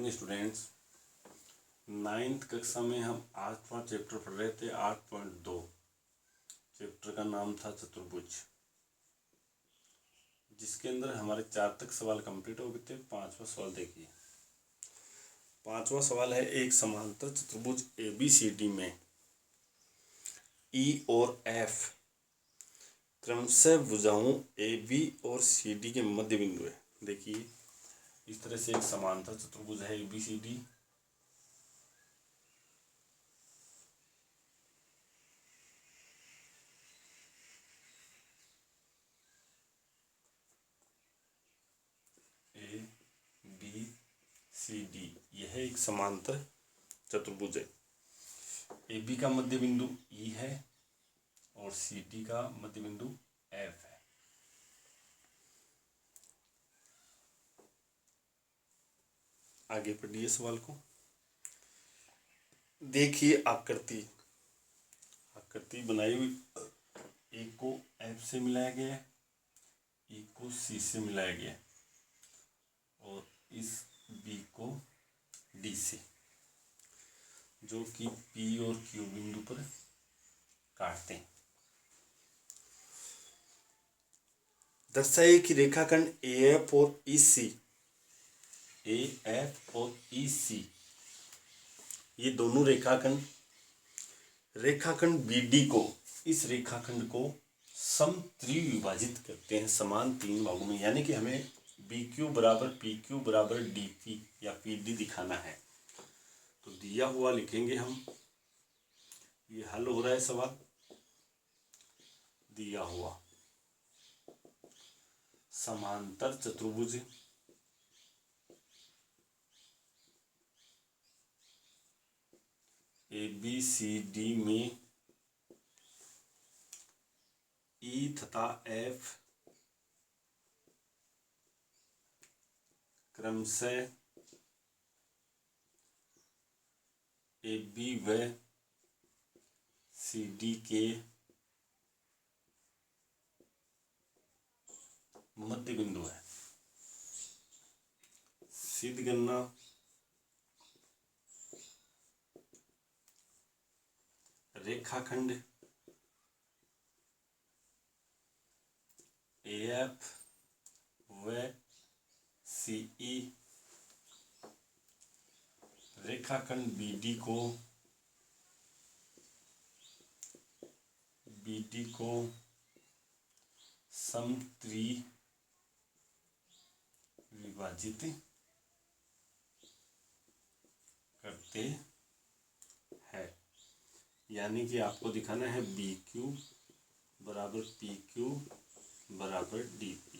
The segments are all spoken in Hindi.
Morning students. 9th कक्षा में हम आठवां चैप्टर पढ़ रहे थे। 8.2 चैप्टर का नाम था चतुर्भुज, जिसके अंदर हमारे 4 तक सवाल कंप्लीट हो गए थे। 5वां सवाल देखिए। 5वां सवाल है, एक समांतर चतुर्भुज ABCD में E और F क्रमशः भुजाओं AB और CD के मध्य बिंदु है। देखिए, इस तरह से एक समांतर चतुर्भुज है ABCD। ABCD यह एक समांतर चतुर्भुज है। AB का मध्य बिंदु E है और CD का मध्य बिंदु F है। आगे पढ़िए सवाल को। देखिए, आकृति बनाई हुई, एक को F से मिलाया गया, एक को C से मिलाया गया और इस B को D से, जो कि P और Q बिंदु पर काटते हैं। दर्शाइए कि रेखाखंड AF और EC ये दोनों रेखाखंड BD को, इस रेखाखंड को समत्रिविभाजित करते हैं समान 3 भागों में। यानी कि हमें BQ बराबर PQ बराबर DP या PD दिखाना है। तो दिया हुआ लिखेंगे हम। ये हल हो रहा है सवाल। दिया हुआ समांतर चतुर्भुज ABCD में E तथा F क्रमशः AB व CD के मध्य बिंदु है। सिद्ध करना। रेखाखंड AF व CE रेखाखंड BD को समत्रिविभाजित करते हैं। यानी कि आपको दिखाना है BQ बराबर PQ बराबर DP।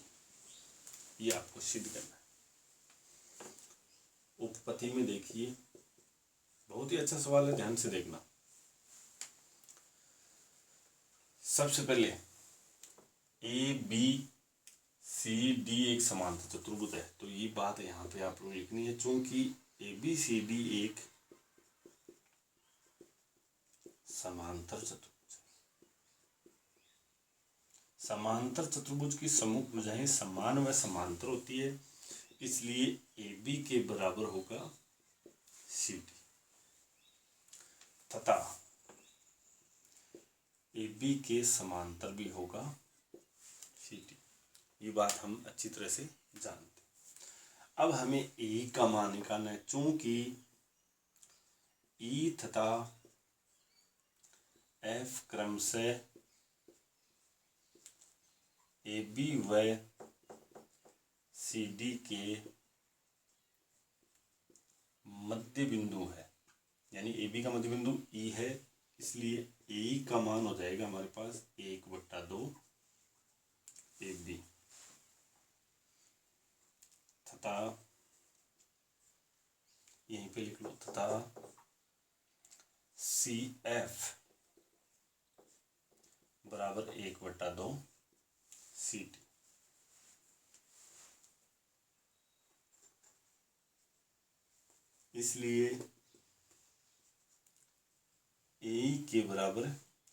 ये आपको सिद्ध करना है। उपपत्ति में देखिए, बहुत ही अच्छा सवाल है, ध्यान से देखना। सबसे पहले ABCD एक समांतर चतुर्भुज है, तो ये बात यहाँ पे आप लोग लिखनी है। चूंकि ABCD एक समांतर चतुर्भुज है। समांतर चतुर्भुज की समूह भुजाएं समान व समांतर होती है, इसलिए AB के बराबर होगा CD तथा AB के समांतर भी होगा CD। ये बात हम अच्छी तरह से जानते हैं। अब हमें E का मान निकालना है। चूंकि E तथा F क्रमशः AB व CD के मध्य बिंदु है, यानी AB का मध्य बिंदु E है, इसलिए E का मान हो जाएगा हमारे पास 1/2 AB तथा यहीं पे लिख लो तथा CF बराबर 1/2 CD। इसलिए ए के बराबर,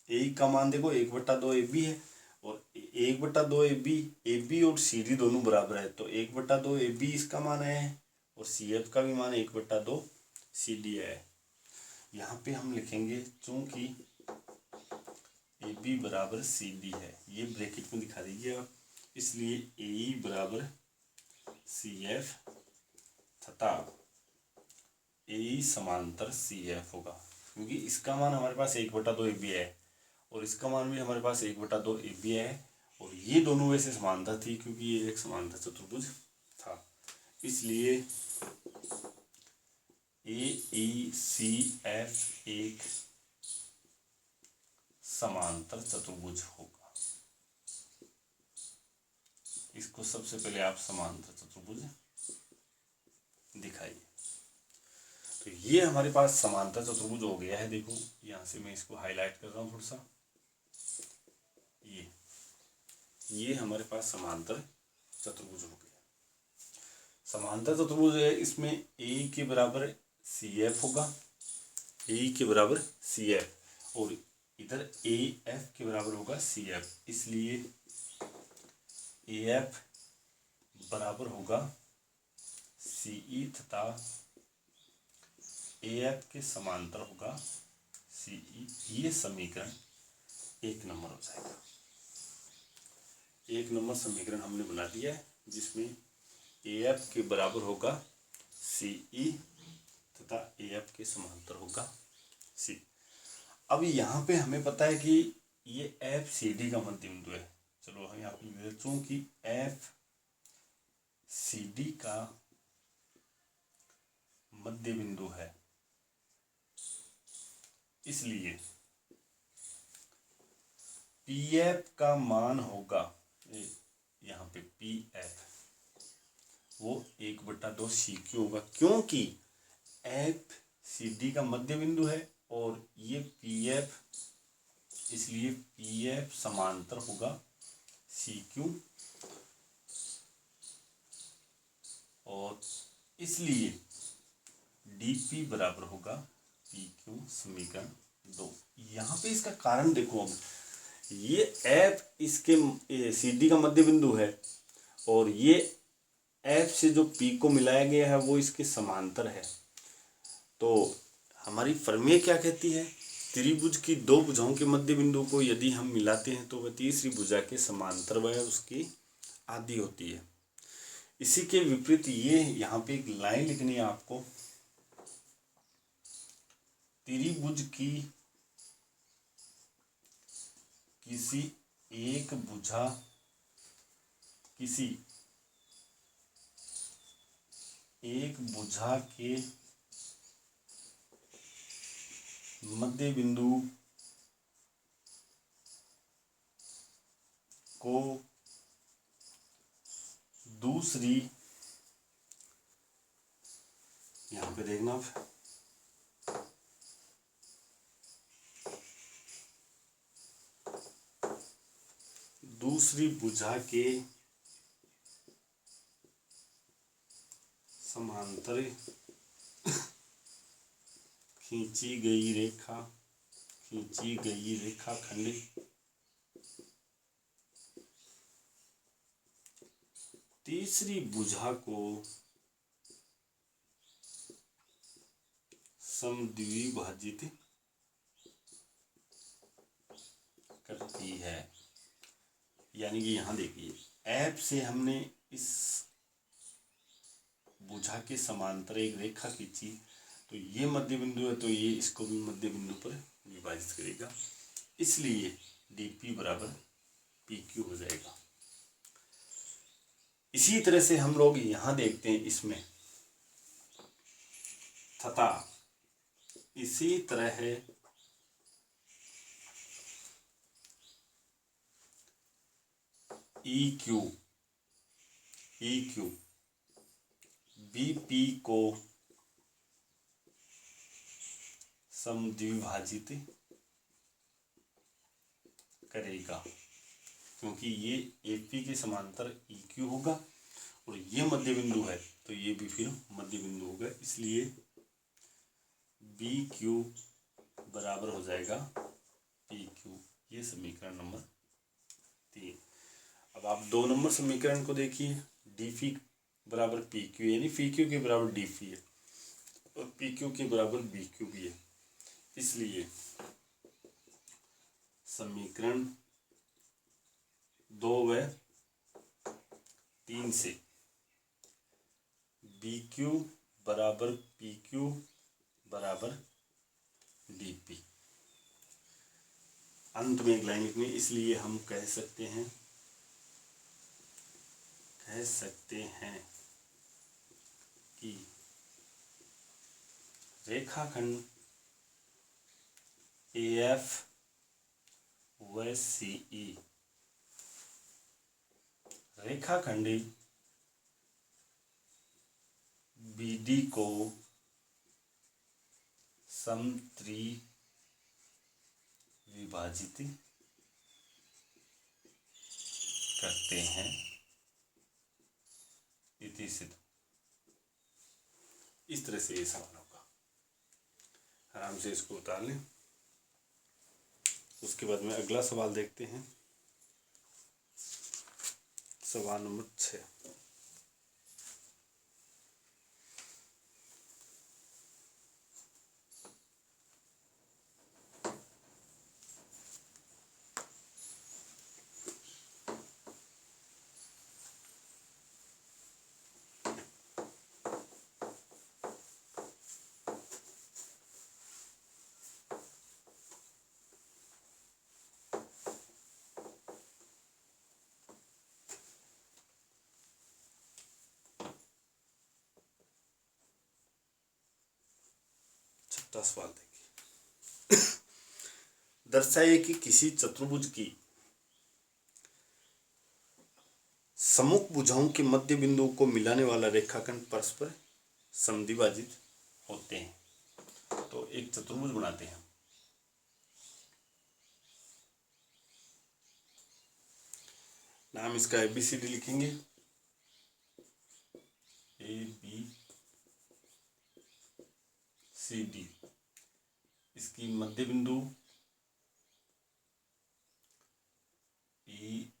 ए का मान देखो 1/2 AB है और 1/2 AB और CD दोनों बराबर है, तो 1/2 AB इसका मान है और सी एफ का भी मान 1/2 सी डी है। यहाँ पे हम लिखेंगे चूंकि ए बी बराबर सी डी है, ये ब्रैकेट में दिखा दीजिए आप, इसलिए ए ई बराबर सी एफ तथा ए ई समांतर सी एफ होगा, क्योंकि इसका मान हमारे पास 1/2 ए बी है और इसका मान भी हमारे पास 1/2 ए बी है, और ये दोनों वैसे समांतर थी क्योंकि ये एक समांतर चतुर्भुज था, इसलिए ए ई सी एफ एक समांतर चतुर्भुज होगा। इसको सबसे पहले आप समांतर चतुर्भुज दिखाइए। तो ये हमारे पास समांतर चतुर्भुज हो गया है। देखो यहाँ से मैं इसको हाईलाइट कर रहा हूँ थोड़ा सा, ये हमारे पास समांतर चतुर्भुज हो गया। समांतर चतुर्भुज है, इसमें ए के बराबर सी एफ होगा, ए के बराबर सी एफ, और इधर ए एफ के बराबर होगा सी एफ, इसलिए ए एफ बराबर होगा सी ई तथा ए एफ के समांतर होगा सी ई। ये समीकरण 1 नंबर हो जाएगा। 1 नंबर समीकरण हमने बना दिया है, जिसमें ए एफ के बराबर होगा सी ई तथा ए एफ के समांतर होगा सी। अब यहाँ पे हमें पता है कि ये एफ सी डी का मध्य बिंदु है। चलो हम यहाँ पे चूंकि एफ सी डी का मध्य बिंदु है, इसलिए पी एफ का मान होगा, यहाँ पे पी एफ वो 1/2 सी क्यू होगा, क्योंकि एफ सी डी का मध्य बिंदु है और ये पी एफ, इसलिए पी एफ समांतर होगा सी क्यू, और इसलिए डी पी बराबर होगा पी क्यू। समीकरण 2। यहाँ पे इसका कारण देखो, अब ये एफ इसके सी डी का मध्य बिंदु है और ये एफ से जो पी को मिलाया गया है वो इसके समांतर है। तो हमारी प्रमेय क्या कहती है, त्रिभुज की 2 भुजाओं के मध्य बिंदु को यदि हम मिलाते हैं तो वह तीसरी भुजा के समांतर व उसकी आधी होती है। इसी के विपरीत ये यहाँ पे एक लाइन लिखनी है आपको, त्रिभुज की किसी एक भुजा के मध्य बिंदु को दूसरी, यहाँ पे देखना, दूसरी भुजा के समांतर खींची गई रेखाखंड तीसरी भुजा को समद्विभाजित करती है। यानी कि यहाँ देखिए, एफ से हमने इस भुजा के समांतर एक रेखा खींची, तो ये मध्य बिंदु है, तो ये इसको भी मध्य बिंदु पर विभाजित करेगा, इसलिए dp बराबर pq हो जाएगा। इसी तरह से हम लोग यहाँ देखते हैं इसमें, तथा इसी तरह है EQ BP को समद्विभाजित करेगा, क्योंकि ये AP के समांतर EQ होगा और ये मध्य बिंदु है, तो ये भी फिर मध्य बिंदु होगा, इसलिए BQ बराबर हो जाएगा PQ। ये समीकरण नंबर 3। अब आप 2 नंबर समीकरण को देखिए, बराबर पी क्यू, यानी पी क्यू के बराबर डी पी है और पी क्यू के बराबर बी क्यू भी है। इसलिए समीकरण 2 व 3 से बी क्यू बराबर पी क्यू बराबर डी पी। अंत में एक लाइन लिखनी, इसलिए हम कह सकते हैं कि रेखाखंड AF व CE रेखाखंडी BD को समत्रिविभाजित करते हैं। इति सिद्ध। इस तरह से ये सवाल होगा, आराम से इसको उतार लें। उसके बाद में अगला सवाल देखते हैं, सवाल नंबर 6। छठा सवाल देखिए। दर्शाइए कि किसी चतुर्भुज की सम्मुख भुजाओं के मध्य बिंदु को मिलाने वाला रेखाखंड परस्पर समद्विभाजित होते हैं। तो एक चतुर्भुज बनाते हैं। नाम इसका ABCD लिखेंगे। ABCD। इसकी मध्य बिंदु EFGH,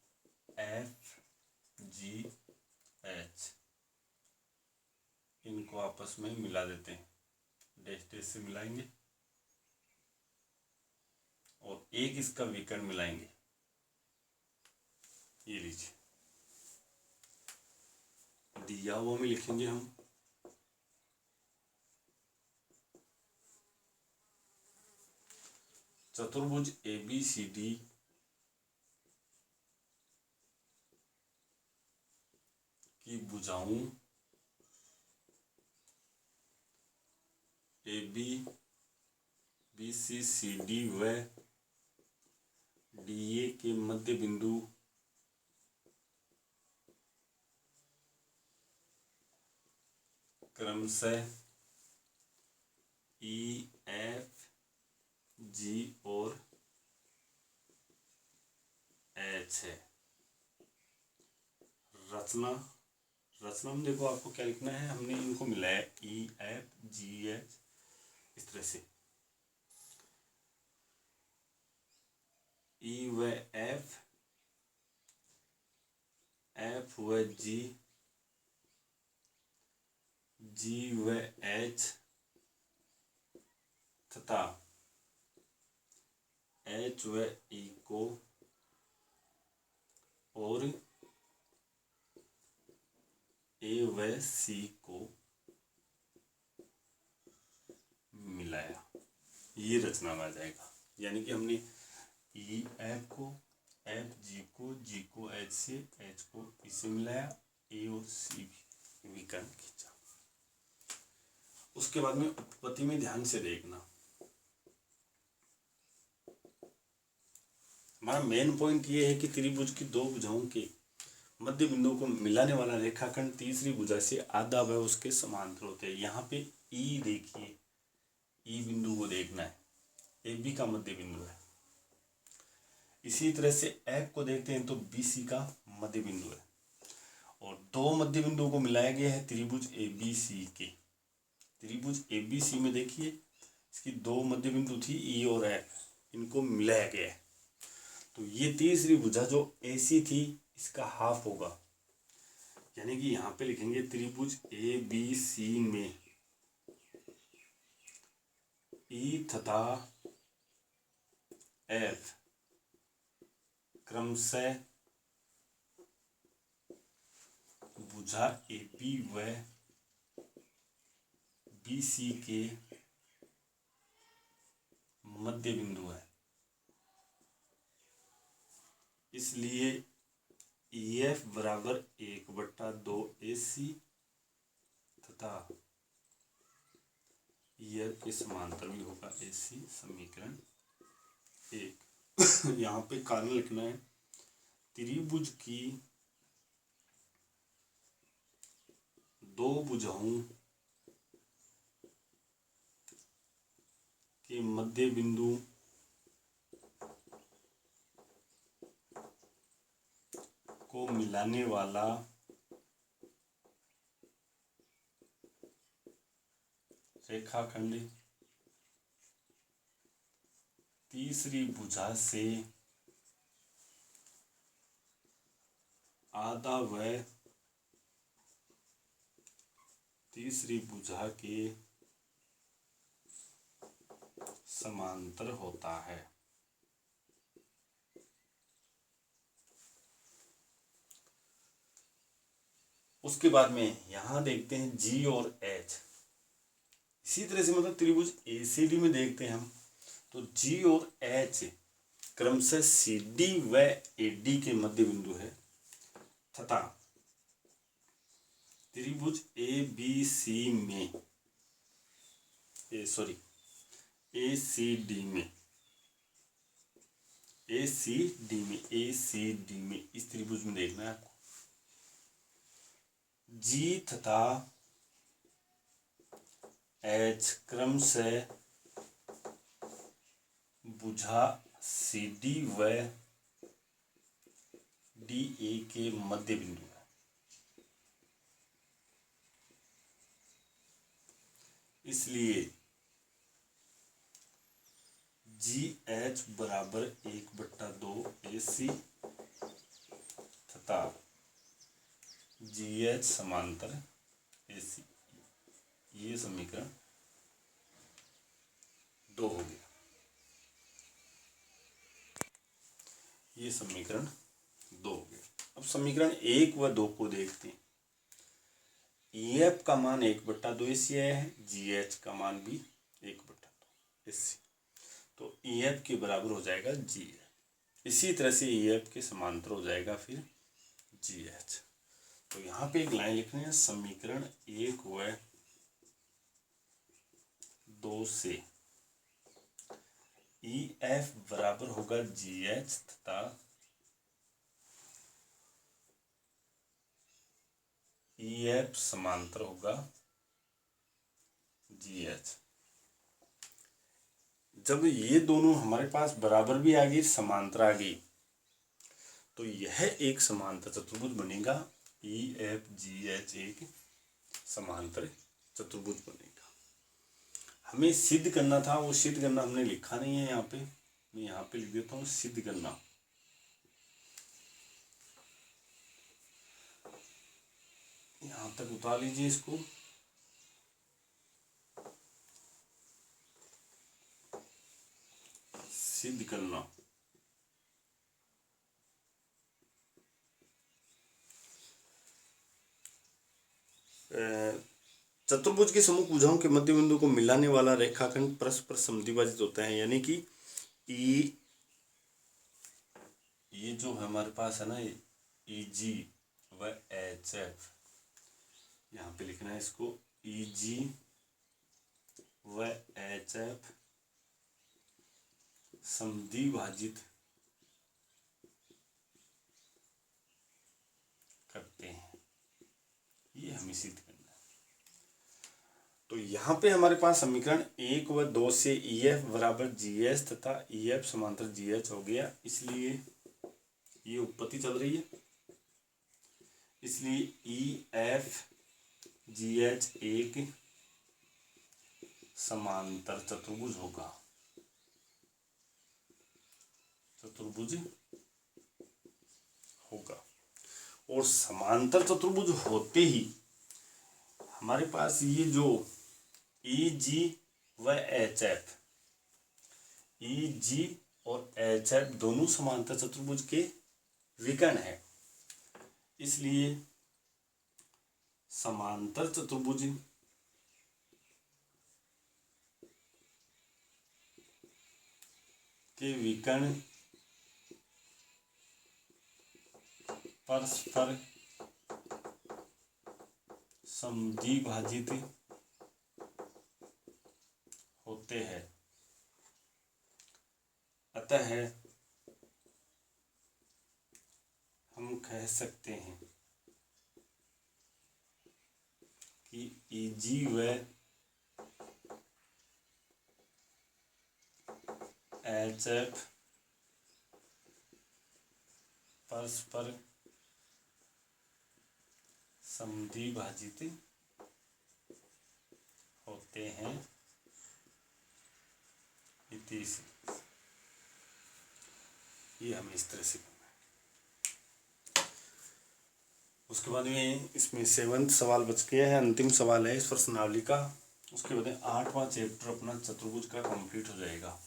इनको आपस में मिला देते हैं, डैश डैश से मिलाएंगे और एक इसका विकर्ण मिलाएंगे। ये लीजिए, दिया हुआ में लिखेंगे हम चतुर्भुज ABCD की भुजाओं AB BC CD व DA के मध्य बिंदु क्रमशः EFG और H है। रचना में देखो आपको क्या लिखना है, हमने इनको मिलाया EFGH इस तरह से, E व F, F व G, G व H तथा H व E को और A व C को मिलाया। ये रचना में आ जाएगा। यानी कि हमने EF को, FG को, G को H से, H को इससे मिलाया, A और C विकर्ण खींचा। उसके बाद में उत्पत्ति में ध्यान से देखना, हमारा मेन पॉइंट ये है कि त्रिभुज की दो भुजाओं के मध्य बिंदु को मिलाने वाला रेखाखंड तीसरी भुजा से आधा व उसके समांतर होते हैं। यहाँ पे E देखिए, E बिंदु को देखना है, AB का मध्य बिंदु है। इसी तरह से F को देखते हैं तो BC का मध्य बिंदु है और दो मध्य बिंदुओं को मिलाया गया है त्रिभुज ABC के। त्रिभुज ABC में देखिए इसकी दो मध्य बिंदु थी E और F, इनको मिलाया गया है। तो ये तीसरी भुजा जो AC थी इसका हाफ होगा, यानी कि यहाँ पे लिखेंगे त्रिभुज ए बी सी में ई तथा एफ क्रमशः भुजा एपी व बीसी के मध्य बिंदु है। इसलिए EF बराबर 1/2 AC तथा EF के समांतर भी होगा AC। समीकरण 1। यहाँ पे कारण लिखना है त्रिभुज की दो भुजाओं के मध्य बिंदु को मिलाने वाला रेखाखंड तीसरी भुजा से आधा व तीसरी भुजा के समांतर होता है। उसके बाद में यहां देखते हैं G और H। इसी तरह से मतलब त्रिभुज ACD में देखते हैं हम, तो G और H क्रमशः CD व AD के मध्य बिंदु है तथा त्रिभुज ABC में ACD में इस त्रिभुज में देखना है आपको G तथा H क्रमशः भुजा CD व DA के मध्य बिंदु है। इसलिए GH बराबर 1/2 AC तथा GH समांतर AC। ये समीकरण 2 हो गया। ये समीकरण 2 हो गया। अब समीकरण 1 व 2 को देखते हैं। EF का मान 1/2 AC है, GH का मान भी 1/2 AC, तो EF के बराबर हो जाएगा GH। इसी तरह से EF के समांतर हो जाएगा फिर GH। तो यहाँ पे एक लाइन लिखनी है, समीकरण 1 व 2 से EF बराबर होगा GH तथा EF समांतर होगा GH। जब ये दोनों हमारे पास बराबर भी आ गई, समांतर आ गई, तो यह एक समांतर चतुर्भुज बनेगा। EFGH एक समांतर चतुर्भुज बनेगा। हमें सिद्ध करना था, वो सिद्ध करना हमने लिखा नहीं है यहाँ पे, मैं यहाँ पे लिख देता हूँ सिद्ध करना। यहाँ तक उतार लीजिए इसको। सिद्ध करना। चतुर्भुज के सम्मुख भुजाओं के मध्य बिंदु को मिलाने वाला रेखाखंड परस्पर समद्विभाजित होता है। यानी कि ये जो हमारे पास है ना, EG व HF, यहाँ पे लिखना है इसको EG व HF समद्विभाजित करते हैं। ये हमें सिद्ध करना है। तो यहाँ पे हमारे पास समीकरण 1 व 2 से EF बराबर GH तथा EF समांतर GH हो गया। इसलिए ये उत्पत्ति चल रही है, इसलिए EFGH एक समांतर चतुर्भुज होगा। और समांतर चतुर्भुज होते ही हमारे पास ये जो ई जी व एच एफ, ई जी और एच एफ दोनों समांतर चतुर्भुज के विकर्ण है। इसलिए समांतर चतुर्भुज के विकर्ण परस्पर समद्विभाजित होते हैं। अतः हम कह सकते हैं कि ईजी व एच एफ परस्पर समद्विभाजित होते हैं। इति से ये हमें इस तरह से करना है। उसके बाद में इसमें 7वां सवाल बच गया है, अंतिम सवाल है इस प्रश्नावली का। उसके बाद 8वां चैप्टर अपना चतुर्भुज का कंप्लीट हो जाएगा।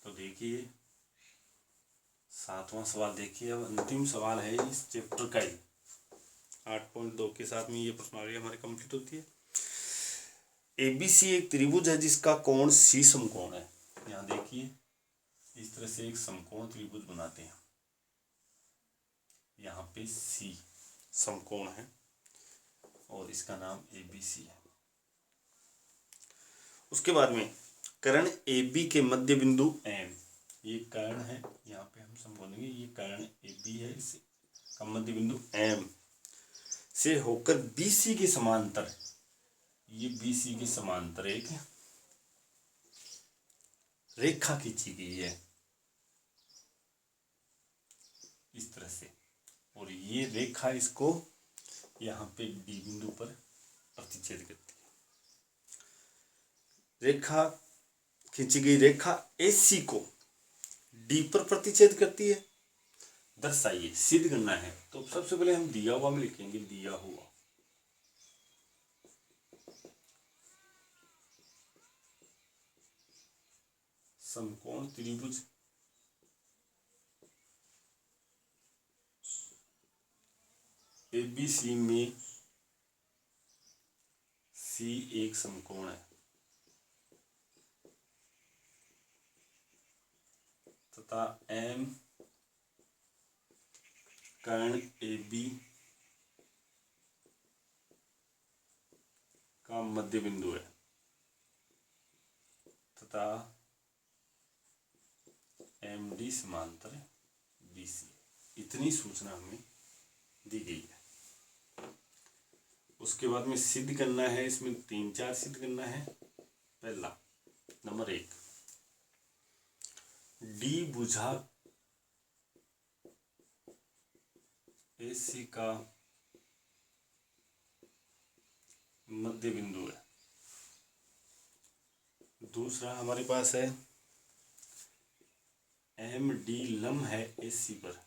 तो देखिए 7वां सवाल देखिए, अब अंतिम सवाल है इस चैप्टर का ही। 8.2 के साथ में ये प्रश्नावली हमारी कंप्लीट होती है। एबीसी एक त्रिभुज है जिसका कोण सी समकोण है। यहाँ देखिए इस तरह से एक समकोण त्रिभुज बनाते हैं। यहाँ पे सी समकोण है और इसका नाम एबीसी है। उसके बाद में कर्ण AB के मध्य बिंदु M, ये कर्ण है, यहाँ पे हम समझेंगे ये कर्ण AB है, इसका मध्य बिंदु M से होकर BC के समांतर, ये BC के समांतर एक रेखा खींची गई है इस तरह से, और ये रेखा इसको यहाँ पे D बिंदु पर प्रतिच्छेद करती है। रेखा खींची गई रेखा AC को D पर प्रतिच्छेद करती है। दर्शाइए, सिद्ध करना है। तो सबसे पहले हम दिया हुआ में लिखेंगे, दिया हुआ समकोण त्रिभुज ABC में C एक समकोण है तथा M कर्ण AB का मध्य बिंदु है तथा MD समांतर BC। इतनी सूचना हमें दी गई है। उसके बाद में सिद्ध करना है, इसमें 3-4 सिद्ध करना है। पहला नंबर 1, D भुजा AC का मध्य बिंदु है। दूसरा हमारे पास है MD लंब है AC पर।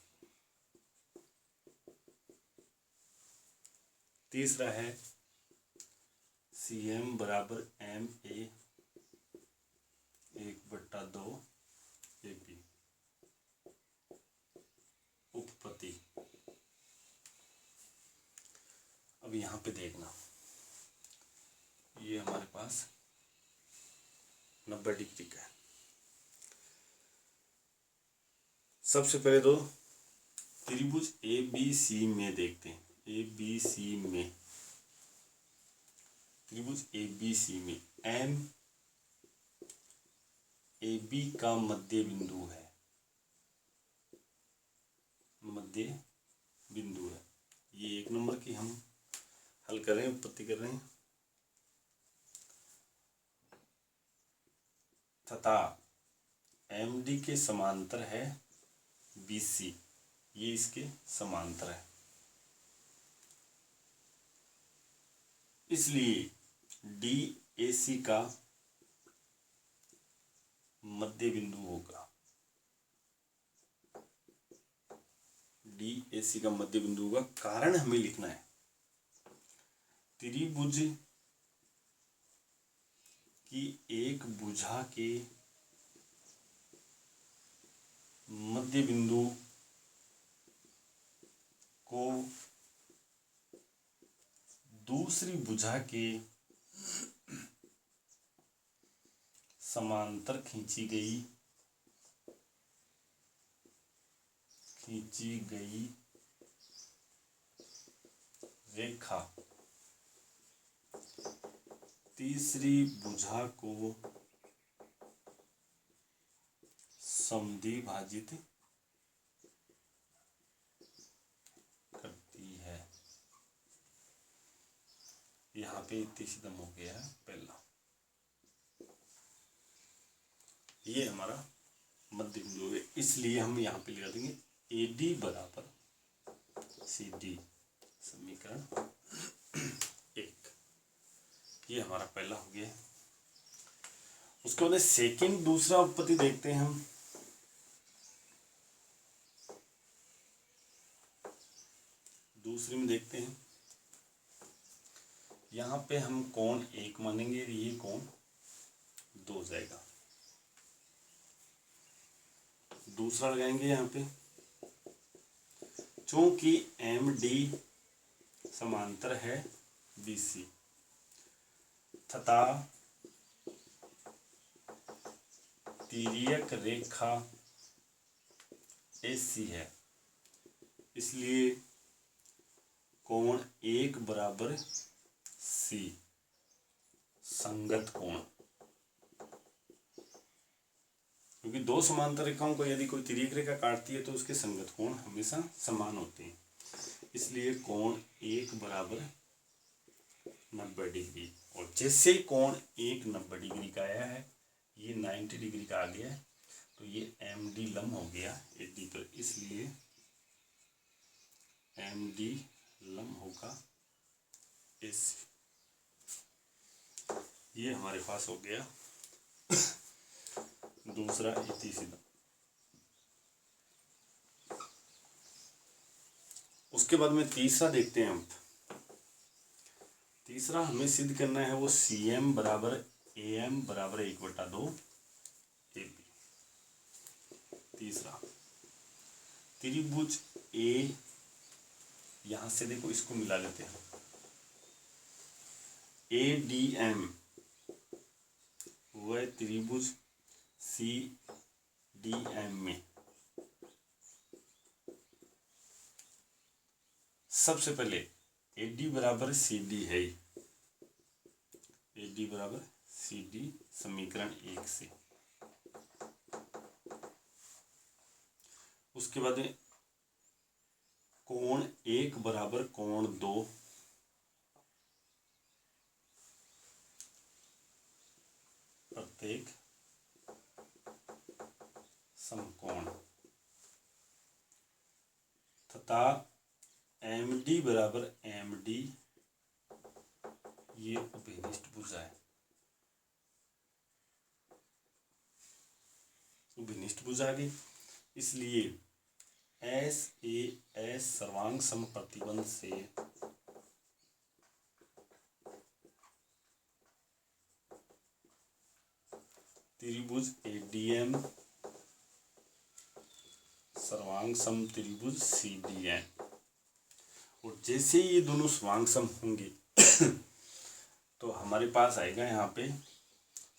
तीसरा है CM बराबर MA 1/2 AB। उपपत्ति, अब यहाँ पे देखना, ये हमारे पास 90 डिग्री का है। सबसे पहले तो त्रिभुज ABC में देखते हैं। ABC में त्रिभुज ABC में M AB का मध्य बिंदु है, मध्य बिंदु है। ये 1 नंबर की हम हल कर रहे हैं, उत्पत्ति कर रहे हैं। तथा MD के समांतर है BC, ये इसके समांतर है, इसलिए DAC का मध्य बिंदु होगा। डी ए सी का मध्य बिंदु होगा। कारण हमें लिखना है त्रिभुज की एक भुजा के मध्य बिंदु को दूसरी भुजा के समांतर खींची गई रेखा तीसरी भुजा को समद्विभाजित करती है। यहाँ पे इतनी सिद्धम हो गया है पहला। ये हमारा मध्य बिंदु है, इसलिए हम यहाँ पे लिख देंगे ए डी बराबर सी डी, समीकरण 1। ये हमारा पहला हो गया। उसके बाद सेकंड दूसरा उत्पत्ति देखते हैं हम। दूसरी में देखते हैं, यहाँ पे हम कोण 1 मानेंगे, ये कोण 2 जाएगा। दूसरा लगाएंगे यहाँ पे, चूंकि एम डी समांतर है बी सी तथा तिर्यक रेखा AC है, इसलिए कोण 1 बराबर C संगत कोण। क्योंकि दो समांतर रेखाओं को यदि कोई तिर्यक रेखा काटती है तो उसके संगत कोण हमेशा समान होते हैं, इसलिए कोण 1 बराबर 90 डिग्री। और जैसे ही कोण 1 90 डिग्री का आया है, ये 90 डिग्री का आ गया है, तो ये एम डी लंब हो गया AD पर, इसलिए एम डी लंब होगा AC। ये हमारे पास हो गया दूसरा इति सिद्ध। उसके बाद में तीसरा देखते हैं हम। तीसरा हमें सिद्ध करना है वो CM बराबर AM बराबर 1/2 AB। तीसरा त्रिभुज A, यहां से देखो इसको मिला लेते हैं, ADM वह त्रिभुज CDM में सबसे पहले AD बराबर CD है, AD बराबर CD समीकरण 1 से। उसके बाद कोण 1 बराबर कोण 2, प्रत्येक समकोण तथा MD बराबर MD, ये उभयनिष्ठ भुजा है। उभयनिष्ठ भुजा की, इसलिए SAS सर्वांग सम प्रतिबंध से त्रिभुज ADM सर्वांग सम त्रिभुज CDM। और जैसे ये दोनों सर्वांग सम होंगे तो हमारे पास आएगा यहाँ पे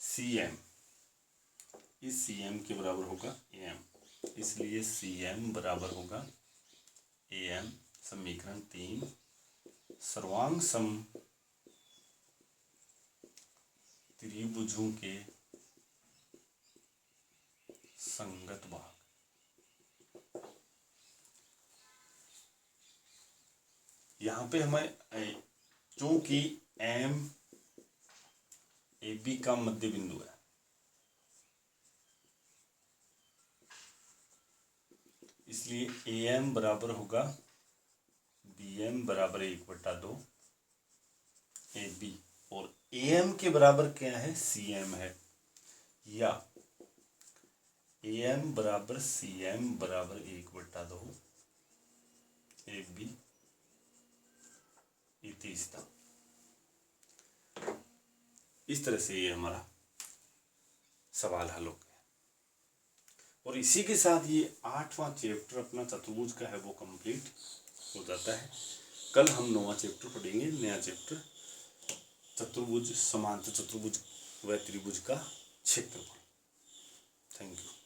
CM, इस CM के बराबर होगा AM, इसलिए CM बराबर होगा AM, समीकरण 3। सर्वांग सम त्रिभुजों के संगत भाग। यहाँ पे हमें चूंकि M AB का मध्य बिंदु है, इसलिए AM बराबर होगा BM बराबर 1/2 AB, और AM के बराबर क्या है, CM है, या AM बराबर CM बराबर 1/2 AB इस तरह से ये हमारा सवाल हल हो गया। और इसी के साथ ये 8वां चैप्टर अपना चतुर्भुज का है वो कंप्लीट हो जाता है। कल हम 9वां चैप्टर पढ़ेंगे, नया चैप्टर चतुर्भुज, समांतर चतुर्भुज व त्रिभुज का क्षेत्रफल। Thank you.